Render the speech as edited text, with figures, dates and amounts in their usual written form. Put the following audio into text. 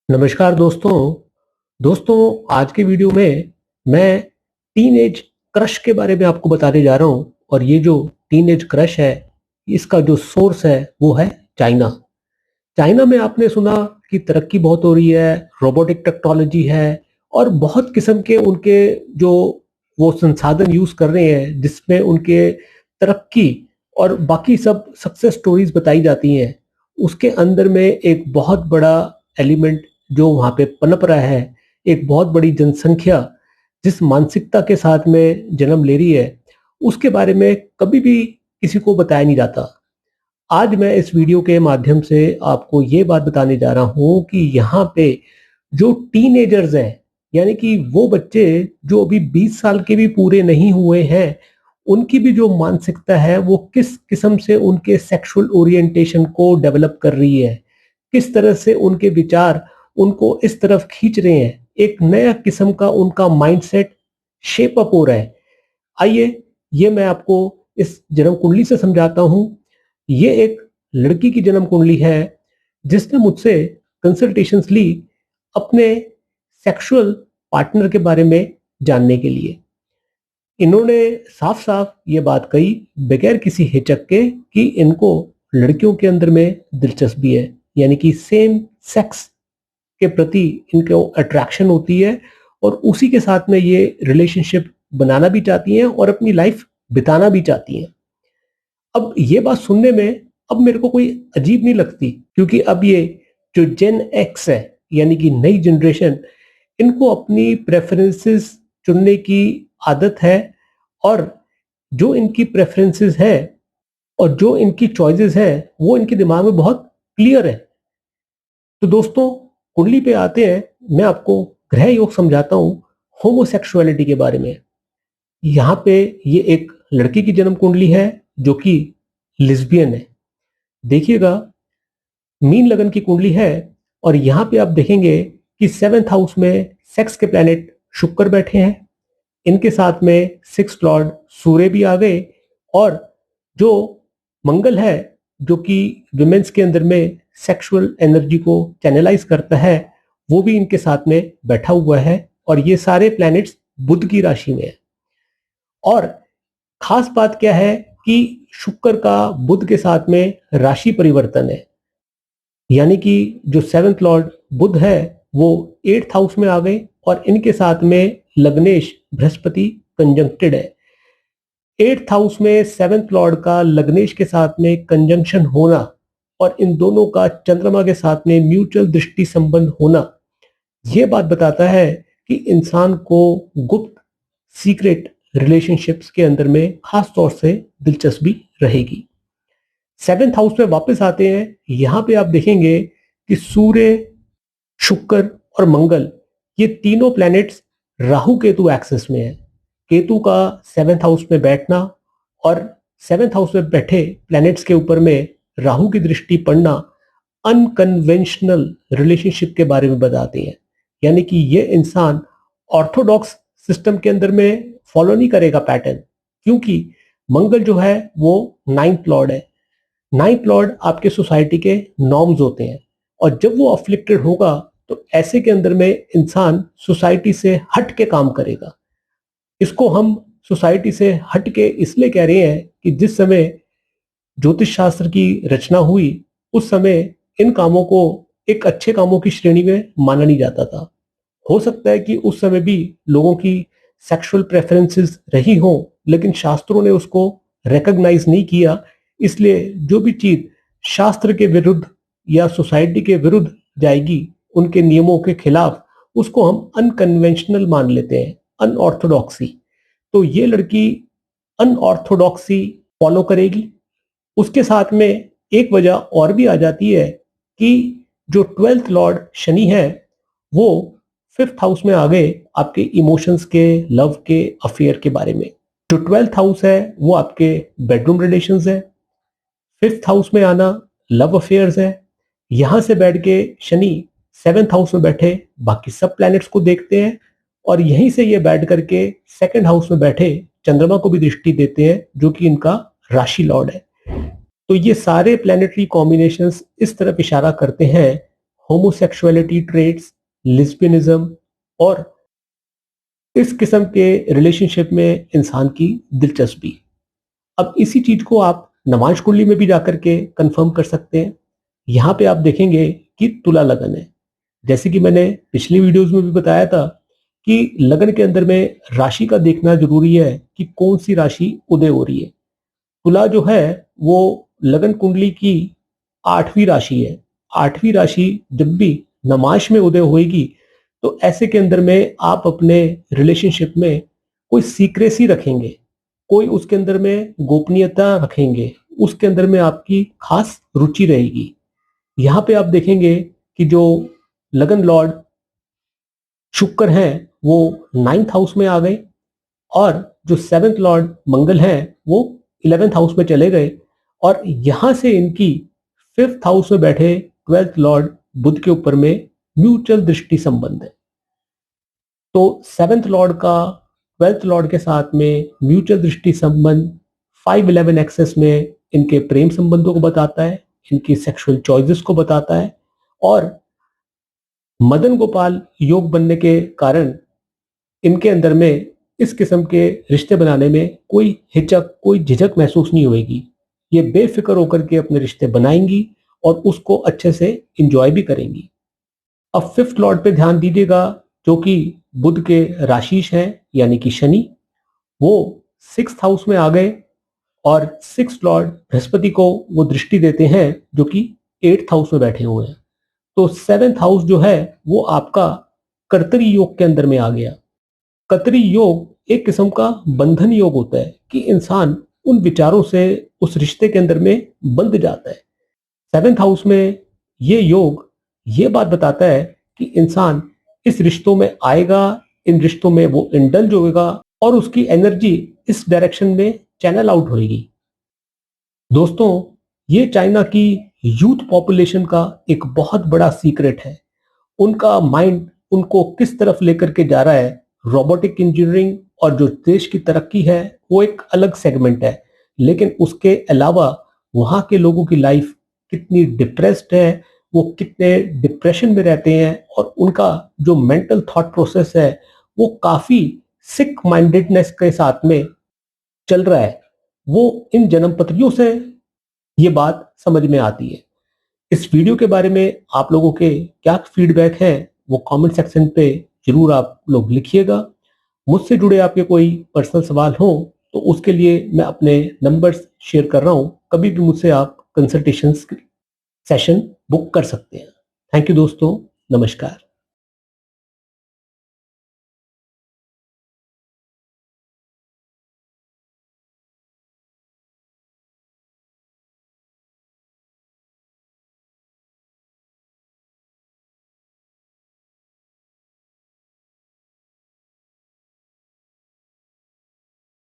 नमस्कार दोस्तों। आज के वीडियो में मैं टीनेज क्रश के बारे में आपको बताने जा रहा हूँ और ये जो टीनेज क्रश है इसका जो सोर्स है वो है चाइना। चाइना में आपने सुना कि तरक्की बहुत हो रही है, रोबोटिक टेक्नोलॉजी है और बहुत किस्म के उनके जो वो संसाधन यूज कर रहे हैं जिसमें उनके तरक्की और बाकी सब सक्सेस स्टोरीज बताई जाती हैं। उसके अंदर में एक बहुत बड़ा एलिमेंट जो वहाँ पे पनप रहा है, एक बहुत बड़ी जनसंख्या जिस मानसिकता के साथ में जन्म ले रही है, उसके बारे में कभी भी किसी को बताया नहीं जाता। आज मैं इस वीडियो के माध्यम से आपको ये बात बताने जा रहा हूँ कि यहाँ पे जो टीनेजर्स हैं, यानी कि वो बच्चे जो अभी 20 साल के भी पूरे नहीं हुए हैं, उनकी भी जो मानसिकता है वो किस किस्म से उनके सेक्सुअल ओरिएंटेशन को डेवलप कर रही है, किस तरह से उनके विचार उनको इस तरफ खींच रहे हैं, एक नया किस्म का उनका माइंडसेट शेप अप हो रहा है। आइए ये मैं आपको इस जन्म कुंडली से समझाता हूँ। ये एक लड़की की जन्म कुंडली है जिसने मुझसे कंसल्टेशंस ली अपने सेक्सुअल पार्टनर के बारे में जानने के लिए। इन्होंने साफ साफ ये बात कही बगैर किसी हिचक के कि इनको लड़कियों के अंदर में दिलचस्पी है, यानी कि सेम सेक्स के प्रति इनको अट्रैक्शन होती है और उसी के साथ में ये रिलेशनशिप बनाना भी चाहती हैं और अपनी लाइफ बिताना भी चाहती हैं। अब ये बात सुनने में अब मेरे को कोई अजीब नहीं लगती, क्योंकि अब ये जो जेन एक्स है यानी कि नई जनरेशन, इनको अपनी प्रेफरेंसेस चुनने की आदत है और जो इनकी प्रेफरेंसेस है और जो इनकी चॉइसेस है वो इनके दिमाग में बहुत क्लियर है। तो दोस्तों कुंडली पे आते हैं, मैं आपको ग्रह योग समझाता हूँ होमोसेक्सुअलिटी के बारे में। यहाँ पे ये एक लड़की की जन्म कुंडली है जो कि लिस्बियन है। देखिएगा मीन लगन की कुंडली है और यहाँ पे आप देखेंगे कि 7th हाउस में सेक्स के प्लैनेट शुक्र बैठे हैं, इनके साथ में 6th लॉर्ड सूर्य भी आ गए और जो मंगल है जो कि विमेंस के अंदर में सेक्सुअल एनर्जी को चैनलाइज करता है वो भी इनके साथ में बैठा हुआ है और ये सारे प्लैनेट्स बुध की राशि में है। और खास बात क्या है कि शुक्र का बुध के साथ में राशि परिवर्तन है, यानी कि जो 7th लॉर्ड बुध है वो 8th हाउस में आ गए और इनके साथ में लग्नेश बृहस्पति कंजंक्टेड है। 8th हाउस में 7th लॉर्ड का लग्नेश के साथ में कंजंक्शन होना और इन दोनों का चंद्रमा के साथ में म्यूचुअल दृष्टि संबंध होना ये बात बताता है कि इंसान को गुप्त सीक्रेट रिलेशनशिप्स के अंदर में खास तौर से दिलचस्पी रहेगी। 7th हाउस में वापस आते हैं, यहाँ पे आप देखेंगे कि सूर्य, शुक्र और मंगल ये तीनों प्लैनेट्स राहु केतु एक्सिस में है। केतु का 7th हाउस में बैठना और 7th हाउस में बैठे प्लैनेट्स के ऊपर में राहु की दृष्टि पड़ना अनकन्वेंशनल रिलेशनशिप के बारे में बताते हैं, यानी कि ये इंसान ऑर्थोडॉक्स सिस्टम के अंदर में फॉलो नहीं करेगा पैटर्न, क्योंकि मंगल जो है वो 9th लॉर्ड है। 9th लॉर्ड आपके सोसाइटी के नॉर्म्स होते हैं और जब वो अफ्लिक्टेड होगा तो ऐसे के अंदर में इंसान सोसाइटी से हट के काम करेगा। इसको हम सोसाइटी से हट के इसलिए कह रहे हैं कि जिस समय ज्योतिष शास्त्र की रचना हुई उस समय इन कामों को एक अच्छे कामों की श्रेणी में माना नहीं जाता था। हो सकता है कि उस समय भी लोगों की सेक्सुअल प्रेफरेंसेस रही हो, लेकिन शास्त्रों ने उसको रिकॉग्नाइज नहीं किया। इसलिए जो भी चीज शास्त्र के विरुद्ध या सोसाइटी के विरुद्ध जाएगी, उनके नियमों के खिलाफ, उसको हम अनकन्वेंशनल मान लेते हैं, अनऑर्थोडॉक्सी। तो ये लड़की अनऑर्थोडॉक्सी फॉलो करेगी। उसके साथ में एक वजह और भी आ जाती है कि जो 12th लॉर्ड शनि है वो 5th हाउस में आ गए आपके इमोशंस के, लव के, अफेयर के बारे में। जो 12th हाउस है वो आपके बेडरूम रिलेशंस है। 5th हाउस में आना लव अफेयर्स है। यहां से बैठ के शनि 7th हाउस में बैठे बाकी सब प्लैनेट्स को देखते हैं और यहीं से ये बैठ करके 2nd हाउस में बैठे चंद्रमा को भी दृष्टि देते हैं जो कि इनका राशि लॉर्ड है। तो ये सारे प्लैनेटरी कॉम्बिनेशंस इस तरफ इशारा करते हैं होमोसेक्सुअलिटी ट्रेट्स, लिस्बियनिज्म और इस किस्म के रिलेशनशिप में इंसान की दिलचस्पी। अब इसी चीज को आप नमाज कुंडली में भी जाकर के कंफर्म कर सकते हैं। यहाँ पे आप देखेंगे कि तुला लगन है। जैसे कि मैंने पिछली वीडियोस में भी बताया था कि लगन के अंदर में राशि का देखना जरूरी है कि कौन सी राशि उदय हो रही है। तुला जो है वो लगन कुंडली की 8वीं राशि है। 8वीं राशि जब भी नमाज में उदय होएगी तो ऐसे के अंदर में आप अपने रिलेशनशिप में कोई सीक्रेसी रखेंगे, कोई उसके अंदर में गोपनीयता रखेंगे, उसके अंदर में आपकी खास रुचि रहेगी। यहाँ पे आप देखेंगे कि जो लगन लॉर्ड शुक्र हैं वो 9th हाउस में आ गए और जो 7th लॉर्ड मंगल हैं वो 11th हाउस में चले गए और यहां से इनकी 5th हाउस में बैठे 12th लॉर्ड बुध के ऊपर में म्यूचुअल दृष्टि संबंध है। तो 7th लॉर्ड का 12th लॉर्ड के साथ में म्यूचुअल दृष्टि संबंध 5-11 एक्सेस में इनके प्रेम संबंधों को बताता है, इनकी सेक्सुअल चॉइसेस को बताता है और मदन गोपाल योग बनने के कारण इनके अंदर में इस किस्म के रिश्ते बनाने में कोई हिचक, कोई झिझक महसूस नहीं होगी। ये बेफिक्र होकर के अपने रिश्ते बनाएंगी और उसको अच्छे से इंजॉय भी करेंगी। अब 5th लॉर्ड पे ध्यान दीजिएगा जो कि बुध के राशिश हैं यानी कि शनि, वो 6th हाउस में आ गए और 6th लॉर्ड बृहस्पति को वो दृष्टि देते हैं जो कि 8th हाउस में बैठे हुए हैं। तो 7th हाउस जो है वो आपका कर्तरी योग के अंदर में आ गया। कर्तरी योग एक किस्म का बंधन योग होता है कि इंसान उन विचारों से उस रिश्ते के अंदर में बंध जाता है। 7th हाउस में ये योग ये बात बताता है कि इंसान इस रिश्तों में आएगा, इन रिश्तों में वो इंडल्ज होगा और उसकी एनर्जी इस डायरेक्शन में चैनल आउट होगी। दोस्तों, ये चाइना की यूथ पॉपुलेशन का एक बहुत बड़ा सीक्रेट है। उनका माइंड उनको किस तरफ लेकर के जा रहा है, रोबोटिक इंजीनियरिंग और जो देश की तरक्की है वो एक अलग सेगमेंट है, लेकिन उसके अलावा वहां के लोगों की लाइफ कितनी डिप्रेस्ड है, वो कितने डिप्रेशन में रहते हैं और उनका जो मेंटल थॉट प्रोसेस है वो काफी सिक माइंडेडनेस के साथ में चल रहा है। वो इन जन्मपत्रियों से ये बात समझ में आती है। इस वीडियो के बारे में आप लोगों के क्या फीडबैक है वो कमेंट सेक्शन पे जरूर आप लोग लिखिएगा। मुझसे जुड़े आपके कोई पर्सनल सवाल हो तो उसके लिए मैं अपने नंबर्स शेयर कर रहा हूं, कभी भी मुझसे आप कंसल्टेशन सेशन बुक कर सकते हैं। थैंक यू दोस्तों, नमस्कार।